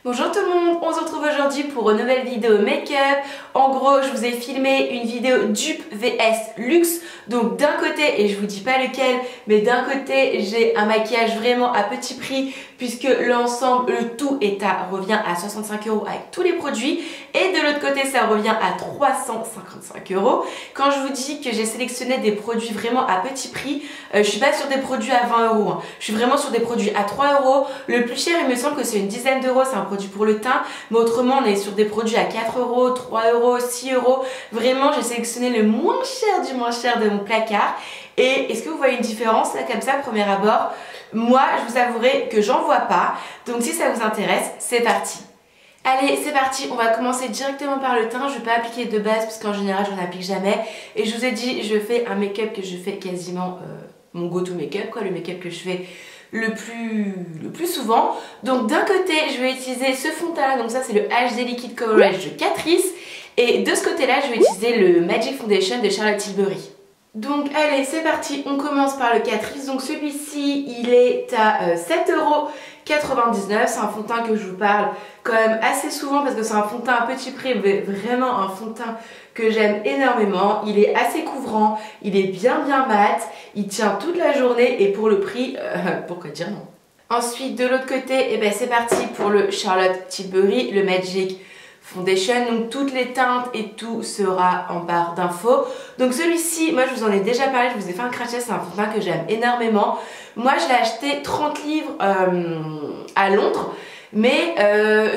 Bonjour tout le monde, on se retrouve aujourd'hui pour une nouvelle vidéo make-up. En gros, je vous ai filmé une vidéo dupe vs luxe. Donc d'un côté, et je vous dis pas lequel, mais d'un côté j'ai un maquillage vraiment à petit prix puisque l'ensemble, le tout revient à 65 € avec tous les produits. Et de l'autre côté, ça revient à 355 €. Quand je vous dis que j'ai sélectionné des produits vraiment à petit prix, je suis pas sur des produits à 20 €. Je suis vraiment sur des produits à 3 €. Le plus cher, il me semble que c'est une dizaine d'euros, c'est un produit pour le teint. Mais autrement, on est sur des produits à 4 €, 3 €, 6 €. Vraiment, j'ai sélectionné le moins cher du moins cher de mon placard. Et est-ce que vous voyez une différence là comme ça, premier abord? Moi, je vous avouerai que j'en vois pas. Donc si ça vous intéresse, c'est parti. Allez, c'est parti, on va commencer directement par le teint. Je vais pas appliquer de base parce qu'en général je n'en applique jamais. Et je vous ai dit, je fais un make-up que je fais quasiment mon go-to make-up, quoi, le make-up que je fais le plus souvent. Donc d'un côté, je vais utiliser ce fond de teint là, donc ça c'est le HD Liquid Coverage de Catrice. Et de ce côté là, je vais utiliser le Magic Foundation de Charlotte Tilbury. Donc allez, c'est parti, on commence par le Catrice. Donc celui-ci, il est à 7,99 €. C'est un fond de teint que je vous parle quand même assez souvent parce que c'est un fond de teint à petit prix, mais vraiment un fond de teint que j'aime énormément. Il est assez couvrant, il est bien mat, il tient toute la journée et pour le prix, pourquoi dire non? Ensuite, de l'autre côté, eh ben, c'est parti pour le Charlotte Tilbury, le Magic Foundation. Donc toutes les teintes et tout sera en barre d'infos. Donc celui-ci, moi je vous en ai déjà parlé, je vous ai fait un crash test, c'est un fond de teint que j'aime énormément. Moi je l'ai acheté 30 livres à Londres, mais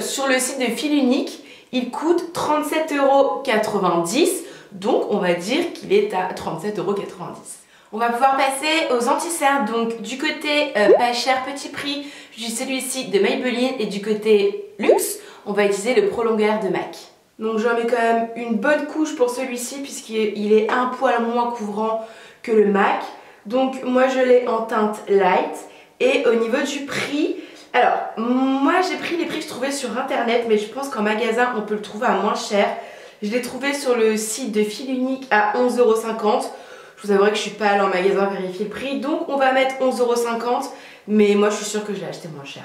sur le site de Fil Unique, il coûte 37,90 €. Donc on va dire qu'il est à 37,90 €. On va pouvoir passer aux anti-cernes. Donc du côté pas cher, petit prix, j'ai celui-ci de Maybelline, et du côté luxe, on va utiliser le prolongeur de MAC. Donc j'en mets quand même une bonne couche pour celui-ci puisqu'il est un poil moins couvrant que le MAC. Donc moi je l'ai en teinte light. Et au niveau du prix, alors moi j'ai pris les prix que je trouvais sur internet, mais je pense qu'en magasin on peut le trouver à moins cher. Je l'ai trouvé sur le site de Fil Unique à 11,50 €. Je vous avouerai que je suis pas allée en magasin vérifier le prix, donc on va mettre 11,50 €, mais moi je suis sûre que je l'ai acheté moins cher.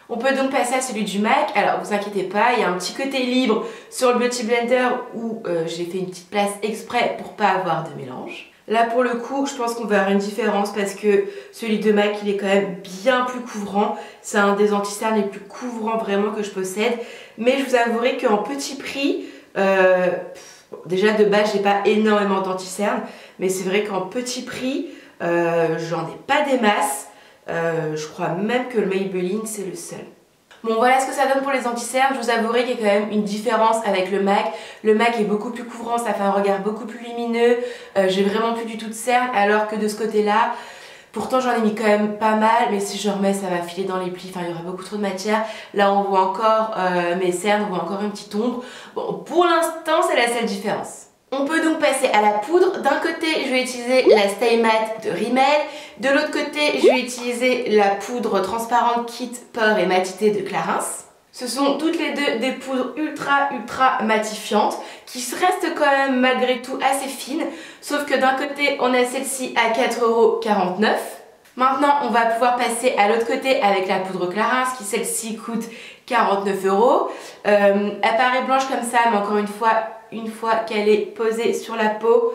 On peut donc passer à celui du MAC. Alors vous inquiétez pas, il y a un petit côté libre sur le Beauty Blender où j'ai fait une petite place exprès pour pas avoir de mélange. Là pour le coup, je pense qu'on va avoir une différence parce que celui de MAC, il est quand même bien plus couvrant. C'est un des anti-cernes les plus couvrants vraiment que je possède. Mais je vous avouerai qu'en petit prix, déjà de base j'ai pas énormément d'anti-cernes, mais c'est vrai qu'en petit prix, j'en ai pas des masses. Je crois même que le Maybelline c'est le seul. Bon, voilà ce que ça donne pour les anti-cernes. Je vous avouerai qu'il y a quand même une différence avec le MAC. Le MAC est beaucoup plus couvrant, ça fait un regard beaucoup plus lumineux. J'ai vraiment plus du tout de cernes, alors que de ce côté là, pourtant j'en ai mis quand même pas mal, mais si je remets ça va filer dans les plis, enfin il y aura beaucoup trop de matière. Là on voit encore mes cernes, on voit encore une petite ombre. Bon, pour l'instant c'est la seule différence. On peut donc passer à la poudre. D'un côté, je vais utiliser la Stay Matte de Rimmel. De l'autre côté, je vais utiliser la poudre transparente Kit Pore et Matité de Clarins. Ce sont toutes les deux des poudres ultra matifiantes qui restent quand même malgré tout assez fines. Sauf que d'un côté, on a celle-ci à 4,49 €. Maintenant, on va pouvoir passer à l'autre côté avec la poudre Clarins qui celle-ci coûte 49 €. Elle paraît blanche comme ça, mais encore une fois qu'elle est posée sur la peau,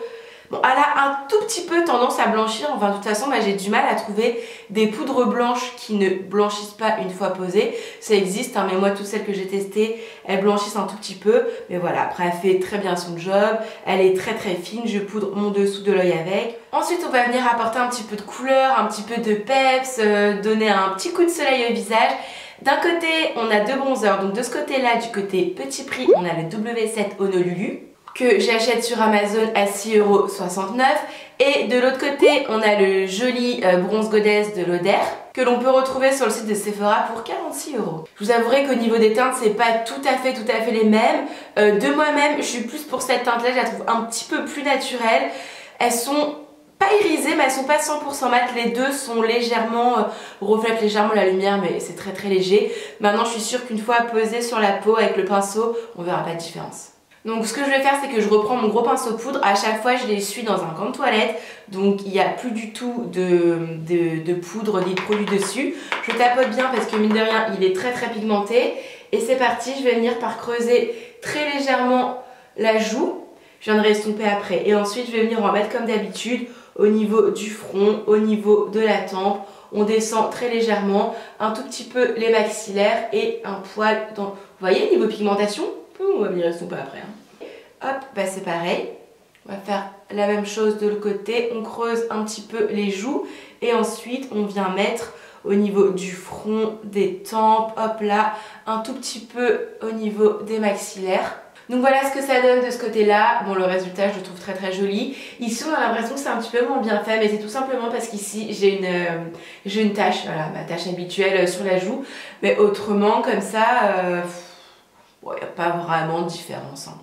bon, elle a un tout petit peu tendance à blanchir. Enfin, de toute façon, j'ai du mal à trouver des poudres blanches qui ne blanchissent pas une fois posées. Ça existe, hein, mais moi, toutes celles que j'ai testées, elles blanchissent un tout petit peu. Mais voilà, après, elle fait très bien son job. Elle est très fine. Je poudre mon dessous de l'œil avec. Ensuite, on va venir apporter un petit peu de couleur, un petit peu de peps, donner un petit coup de soleil au visage. D'un côté, on a deux bronzers. Donc de ce côté-là, du côté petit prix, on a le W7 Honolulu que j'achète sur Amazon à 6,69 €. Et de l'autre côté, on a le joli bronze goddess de Lauder que l'on peut retrouver sur le site de Sephora pour 46 €. Je vous avouerai qu'au niveau des teintes, c'est pas tout à fait les mêmes. De moi-même, je suis plus pour cette teinte-là. Je la trouve un petit peu plus naturelle. Elles sont pas irisées, mais elles sont pas 100% mat. Les deux sont légèrement, reflètent légèrement la lumière, mais c'est très léger. Maintenant, je suis sûre qu'une fois posée sur la peau avec le pinceau, on verra pas de différence. Donc ce que je vais faire, c'est que je reprends mon gros pinceau poudre. À chaque fois, je l'essuie dans un gant de toilette. Donc il n'y a plus du tout de poudre ni de produit dessus. Je tapote bien parce que mine de rien, il est très pigmenté. Et c'est parti, je vais venir par creuser très légèrement la joue. Je viendrai estomper après. Et ensuite, je vais venir en mettre comme d'habitude au niveau du front, au niveau de la tempe. On descend très légèrement, un tout petit peu les maxillaires et un poil dans... Vous voyez, niveau pigmentation, on va venir estomper après. Hein. Hop, bah c'est pareil. On va faire la même chose de l'autre côté. On creuse un petit peu les joues et ensuite on vient mettre au niveau du front, des tempes, hop là, un tout petit peu au niveau des maxillaires. Donc voilà ce que ça donne de ce côté-là. Bon, le résultat, je le trouve très très joli. Ici, on a l'impression que c'est un petit peu moins bien fait, mais c'est tout simplement parce qu'ici, j'ai une tache, voilà, ma tache habituelle sur la joue. Mais autrement, comme ça, il n'y a pas vraiment de différence. Hein.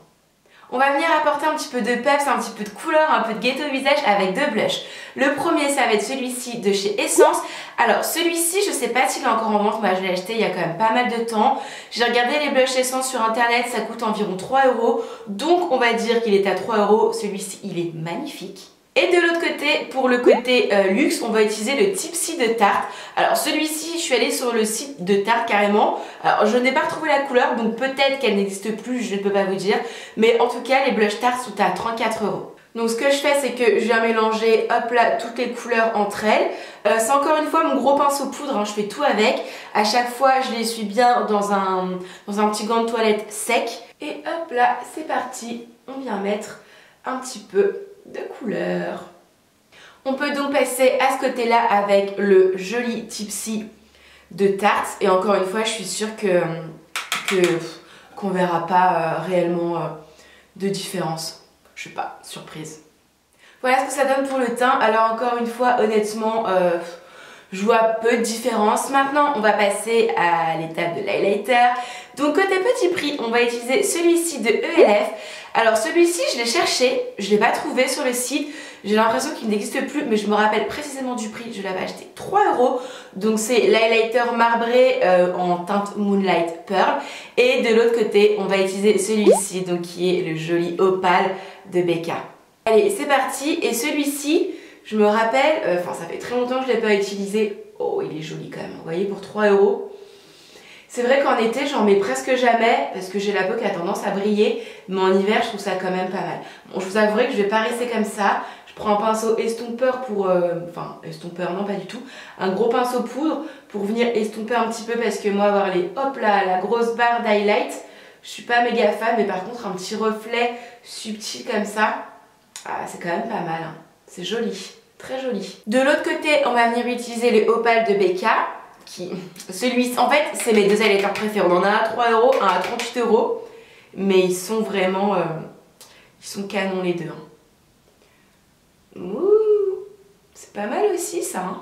On va venir apporter un petit peu de peps, un petit peu de couleur, un peu de ghetto visage avec deux blushs. Le premier, ça va être celui-ci de chez Essence. Alors celui-ci, je sais pas s'il est encore en vente, moi je l'ai acheté il y a quand même pas mal de temps. J'ai regardé les blushs Essence sur internet, ça coûte environ 3 €. Donc on va dire qu'il est à 3 €. Celui-ci, il est magnifique. Et de l'autre côté, pour le côté luxe, on va utiliser le Tipsy de Tarte. Alors celui-ci, je suis allée sur le site de Tarte carrément. Alors je n'ai pas retrouvé la couleur, donc peut-être qu'elle n'existe plus, je ne peux pas vous dire. Mais en tout cas, les blushs Tarte sont à 34 €. Donc ce que je fais, c'est que je viens mélanger, hop là, toutes les couleurs entre elles. C'est encore une fois mon gros pinceau poudre, hein, je fais tout avec. À chaque fois, je les suis bien dans un petit gant de toilette sec. Et hop là, c'est parti. On vient mettre un petit peu de couleur. On peut donc passer à ce côté-là avec le joli Tipsy de Tarte. Et encore une fois, je suis sûre qu'on verra pas réellement de différence. Je sais pas, surprise. Voilà ce que ça donne pour le teint. Alors encore une fois, honnêtement, je vois peu de différence. Maintenant, on va passer à l'étape de l'highlighter. Donc côté petit prix, on va utiliser celui-ci de ELF. Alors celui-ci, je l'ai cherché, je ne l'ai pas trouvé sur le site. J'ai l'impression qu'il n'existe plus, mais je me rappelle précisément du prix. Je l'avais acheté 3 €. Donc c'est l'highlighter marbré en teinte Moonlight Pearl. Et de l'autre côté, on va utiliser celui-ci, donc qui est le joli Opale de Becca. Allez, c'est parti. Et celui-ci, je me rappelle, enfin ça fait très longtemps que je ne l'ai pas utilisé. Oh, il est joli quand même. Vous voyez, pour 3 €. C'est vrai qu'en été, j'en mets presque jamais parce que j'ai la peau qui a tendance à briller. Mais en hiver, je trouve ça quand même pas mal. Bon, je vous avouerai que je vais pas rester comme ça. Je prends un pinceau estompeur pour... enfin, estompeur, non pas du tout. Un gros pinceau poudre pour venir estomper un petit peu parce que moi, avoir les... Hop là, la grosse barre d'highlight, je suis pas méga fan. Mais par contre, un petit reflet subtil comme ça, ah, c'est quand même pas mal. Hein. C'est joli, très joli. De l'autre côté, on va venir utiliser les Opale de Becca. Celui-ci, en fait, c'est mes deux highlighters préférés. On en a un à 3 €, un à 38 €. Mais ils sont vraiment... ils sont canons les deux. Hein. Ouh, c'est pas mal aussi ça. Hein.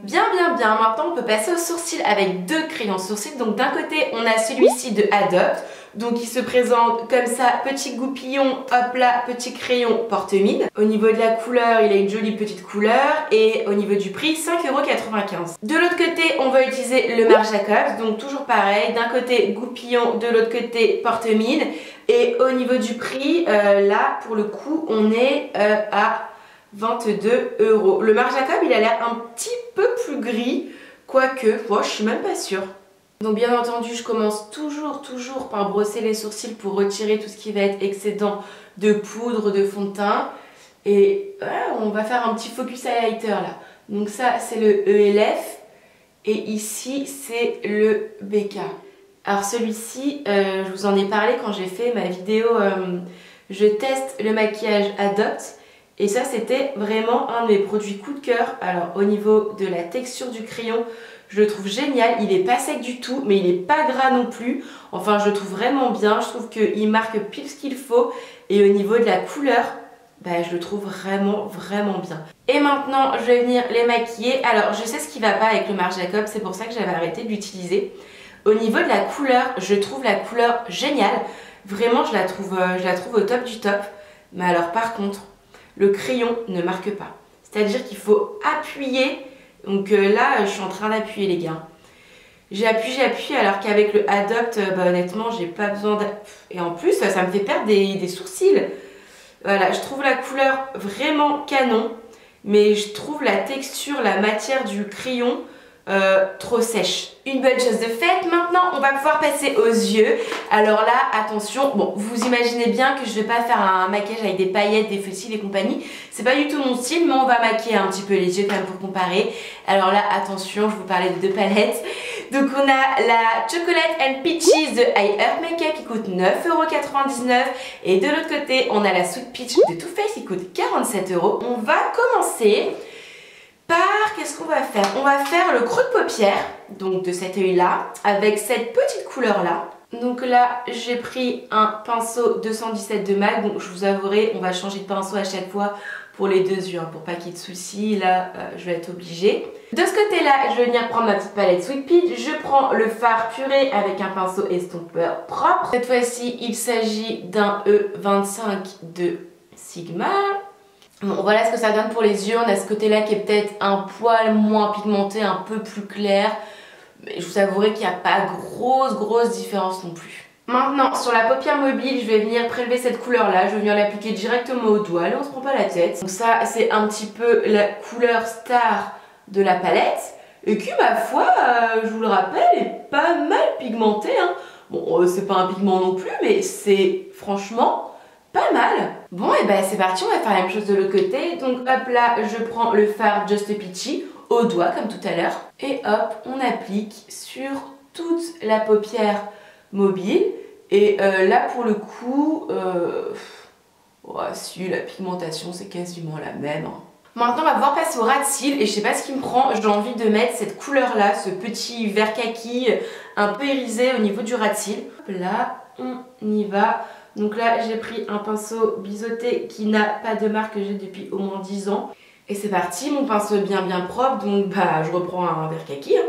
Bien, bien, bien. Maintenant, on peut passer au sourcil avec deux crayons sourcils. Donc d'un côté, on a celui-ci de Adopt. Donc il se présente comme ça, petit goupillon, hop là, petit crayon porte-mine. Au niveau de la couleur, il a une jolie petite couleur. Et au niveau du prix, 5,95 €. De l'autre côté, on va utiliser le Marc Jacobs. Donc toujours pareil, d'un côté goupillon, de l'autre côté porte-mine. Et au niveau du prix, là, pour le coup, on est à 22 €. Le Marc Jacobs, il a l'air un petit peu plus gris. Quoique, moi, je suis même pas sûre. Donc bien entendu, je commence toujours par brosser les sourcils pour retirer tout ce qui va être excédent de poudre, de fond de teint. Et voilà, on va faire un petit focus highlighter là. Donc ça, c'est le ELF. Et ici, c'est le Becca. Alors celui-ci, je vous en ai parlé quand j'ai fait ma vidéo je teste le maquillage Adopt. Et ça, c'était vraiment un de mes produits coup de cœur. Alors au niveau de la texture du crayon, je le trouve génial, il est pas sec du tout, mais il est pas gras non plus. Enfin, je le trouve vraiment bien, je trouve qu'il marque pile ce qu'il faut. Et au niveau de la couleur, bah, je le trouve vraiment bien. Et maintenant, je vais venir les maquiller. Alors, je sais ce qui va pas avec le Marc Jacobs, c'est pour ça que j'avais arrêté de l'utiliser. Au niveau de la couleur, je trouve la couleur géniale. Vraiment, je la trouve au top du top. Mais alors, par contre, le crayon ne marque pas. C'est-à-dire qu'il faut appuyer. Donc là, je suis en train d'appuyer les gars. J'appuie alors qu'avec le Adopt, bah, honnêtement, j'ai pas besoin d'appuyer. Et en plus, ça me fait perdre des sourcils. Voilà, je trouve la couleur vraiment canon. Mais je trouve la texture, la matière du crayon trop sèche. Une bonne chose de faite. Maintenant on va pouvoir passer aux yeux. Alors là attention, bon vous imaginez bien que je vais pas faire un maquillage avec des paillettes, des feux de cils et compagnie. C'est pas du tout mon style, mais on va maquiller un petit peu les yeux quand même pour comparer. Alors là attention, je vous parlais de deux palettes. Donc on a la Chocolate and Peaches de I Heart Makeup qui coûte 9,99 € et de l'autre côté on a la Sweet Peach de Too Faced qui coûte 47 €. On va commencer par, qu'est-ce qu'on va faire? On va faire le creux de paupière, donc de cet œil là, avec cette petite couleur là. Donc là j'ai pris un pinceau 217 de MAC, donc je vous avouerai on va changer de pinceau à chaque fois pour les deux yeux, hein, pour pas qu'il y ait de soucis, là je vais être obligée. De ce côté là je vais venir prendre ma petite palette Sweet Peach, je prends le fard puré avec un pinceau estompeur propre. Cette fois-ci il s'agit d'un E25 de Sigma. Bon voilà ce que ça donne pour les yeux, on a ce côté là qui est peut-être un poil moins pigmenté, un peu plus clair. Mais je vous avouerai qu'il n'y a pas grosse différence non plus. Maintenant sur la paupière mobile je vais venir prélever cette couleur là, je vais venir l'appliquer directement au doigt, là on se prend pas la tête. Donc ça c'est un petit peu la couleur star de la palette et qui ma foi, je vous le rappelle, est pas mal pigmentée hein. Bon c'est pas un pigment non plus mais c'est franchement pas mal. Bon et ben c'est parti, on va faire la même chose de l'autre côté. Donc hop là je prends le fard Just Peachy au doigt comme tout à l'heure et hop on applique sur toute la paupière mobile et là pour le coup oh, si la pigmentation c'est quasiment la même hein. Maintenant on va pouvoir passer au ras de cils et je sais pas ce qui me prend, j'ai envie de mettre cette couleur là, ce petit vert kaki un peu irisé au niveau du ras de cils. Là on y va. Donc là j'ai pris un pinceau biseauté qui n'a pas de marque, que j'ai depuis au moins 10 ans. Et c'est parti, mon pinceau est bien propre, donc bah je reprends un vert kaki hein.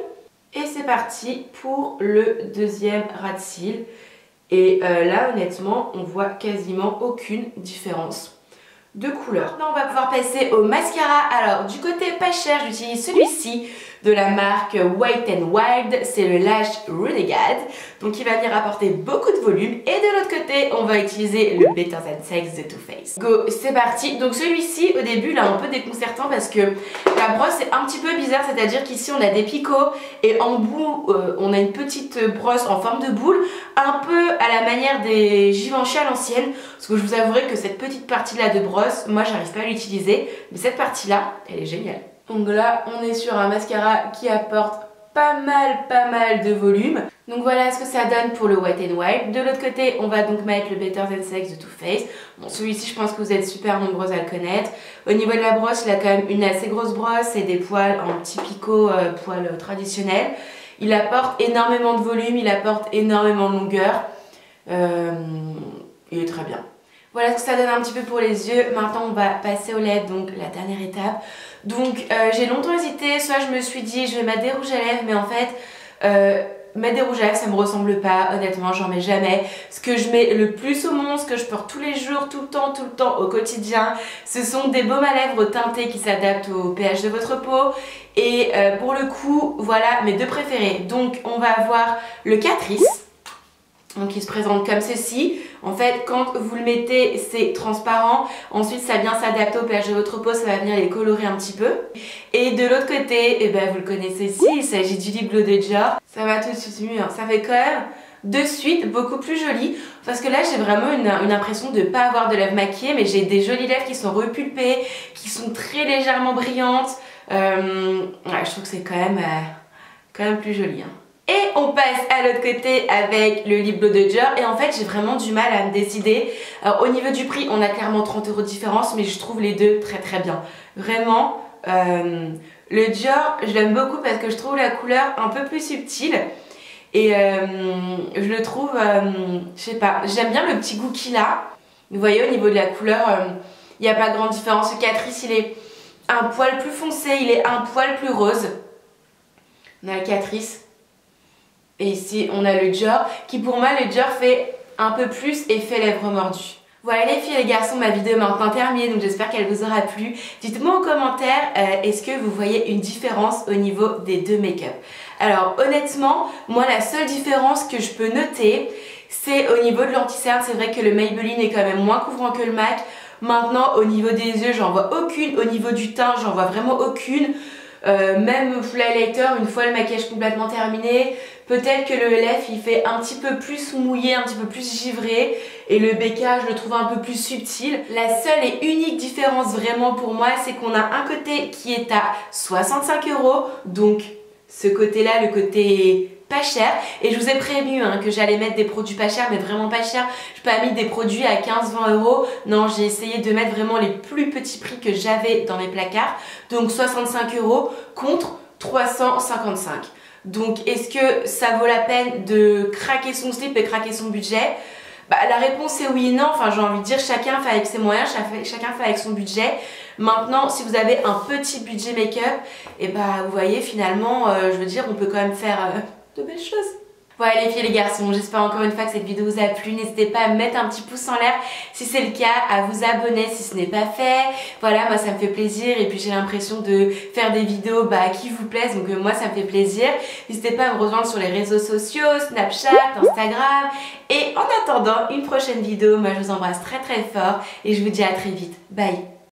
Et c'est parti pour le deuxième ras de cils. Et là honnêtement on voit quasiment aucune différence de couleur. Maintenant on va pouvoir passer au mascara. Alors du côté pas cher j'utilise celui-ci de la marque White n Wild, c'est le Lash Renegade, donc il va venir apporter beaucoup de volume. Et de l'autre côté on va utiliser le Better Than Sex de Too Faced. Go, c'est parti. Donc celui-ci au début il est un peu déconcertant parce que la brosse est un petit peu bizarre, c'est-à-dire qu'ici on a des picots et en bout on a une petite brosse en forme de boule, un peu à la manière des Givenchy à l'ancienne, parce que je vous avouerai que cette petite partie là de brosse, moi j'arrive pas à l'utiliser, mais cette partie là elle est géniale. Donc là on est sur un mascara qui apporte pas mal de volume. Donc voilà ce que ça donne pour le Wet n Wild. De l'autre côté on va donc mettre le Better Than Sex de Too Faced. Bon celui-ci je pense que vous êtes super nombreuses à le connaître. Au niveau de la brosse il a quand même une assez grosse brosse et des poils en petit picot, poils traditionnels. Il apporte énormément de volume, il apporte énormément de longueur. Il est très bien. Voilà ce que ça donne un petit peu pour les yeux. Maintenant on va passer aux lèvres, donc la dernière étape. Donc j'ai longtemps hésité, soit je me suis dit je vais mettre des rouges à lèvres, mais en fait mettre des rouges à lèvres ça me ressemble pas, honnêtement j'en mets jamais. Ce que je mets le plus au monde, ce que je porte tous les jours, tout le temps, au quotidien, ce sont des baumes à lèvres teintés qui s'adaptent au pH de votre peau. Et pour le coup, voilà mes deux préférés. Donc on va avoir le Catrice. Donc il se présente comme ceci. En fait quand vous le mettez c'est transparent. Ensuite ça vient s'adapter au pH de votre peau, ça va venir les colorer un petit peu. Et de l'autre côté, et ben, vous le connaissez ici, il s'agit du lip glow de Dior. Ça va tout de suite mieux, hein. Ça fait quand même de suite beaucoup plus joli. Parce que là j'ai vraiment une impression de ne pas avoir de lèvres maquillées, mais j'ai des jolies lèvres qui sont repulpées, qui sont très légèrement brillantes. Ouais, je trouve que c'est quand même plus joli hein. Et on passe à l'autre côté avec le lip glow de Dior. Et en fait j'ai vraiment du mal à me décider. Alors au niveau du prix on a clairement 30 € de différence, mais je trouve les deux très bien. Vraiment le Dior je l'aime beaucoup parce que je trouve la couleur un peu plus subtile. Et je le trouve, je sais pas, j'aime bien le petit goût qu'il a. Vous voyez au niveau de la couleur il n'y a pas grande différence. Le Catrice il est un poil plus foncé, il est un poil plus rose. On a le Catrice. Et ici on a le Dior qui pour moi le Dior fait un peu plus effet lèvres mordues. Voilà les filles et les garçons, ma vidéo est maintenant terminée, donc j'espère qu'elle vous aura plu. Dites-moi en commentaire est-ce que vous voyez une différence au niveau des deux make-up. Alors honnêtement moi la seule différence que je peux noter c'est au niveau de l'anti-cerne. C'est vrai que le Maybelline est quand même moins couvrant que le MAC. Maintenant au niveau des yeux j'en vois aucune, au niveau du teint j'en vois vraiment aucune. même full highlighter, une fois le maquillage complètement terminé, peut-être que le LF il fait un petit peu plus mouillé, un petit peu plus givré, et le BK je le trouve un peu plus subtil. La seule et unique différence vraiment pour moi, c'est qu'on a un côté qui est à 65 €, donc ce côté-là, le côté pas cher, et je vous ai prévenu que j'allais mettre des produits pas chers, mais vraiment pas chers. Je n'ai pas mis des produits à 15-20 €, non, j'ai essayé de mettre vraiment les plus petits prix que j'avais dans mes placards, donc 65 € contre 355. Donc est-ce que ça vaut la peine de craquer son slip et craquer son budget? Bah, la réponse est oui et non, enfin j'ai envie de dire chacun fait avec ses moyens, chacun fait avec son budget. Maintenant, si vous avez un petit budget make-up, et bah vous voyez finalement, je veux dire, on peut quand même faire de belles choses. Voilà les filles et les garçons, j'espère encore une fois que cette vidéo vous a plu. N'hésitez pas à mettre un petit pouce en l'air si c'est le cas, à vous abonner si ce n'est pas fait. Voilà, moi ça me fait plaisir et puis j'ai l'impression de faire des vidéos qui vous plaisent, donc moi ça me fait plaisir. N'hésitez pas à me rejoindre sur les réseaux sociaux, Snapchat, Instagram. Et en attendant une prochaine vidéo, moi je vous embrasse très très fort et je vous dis à très vite. Bye.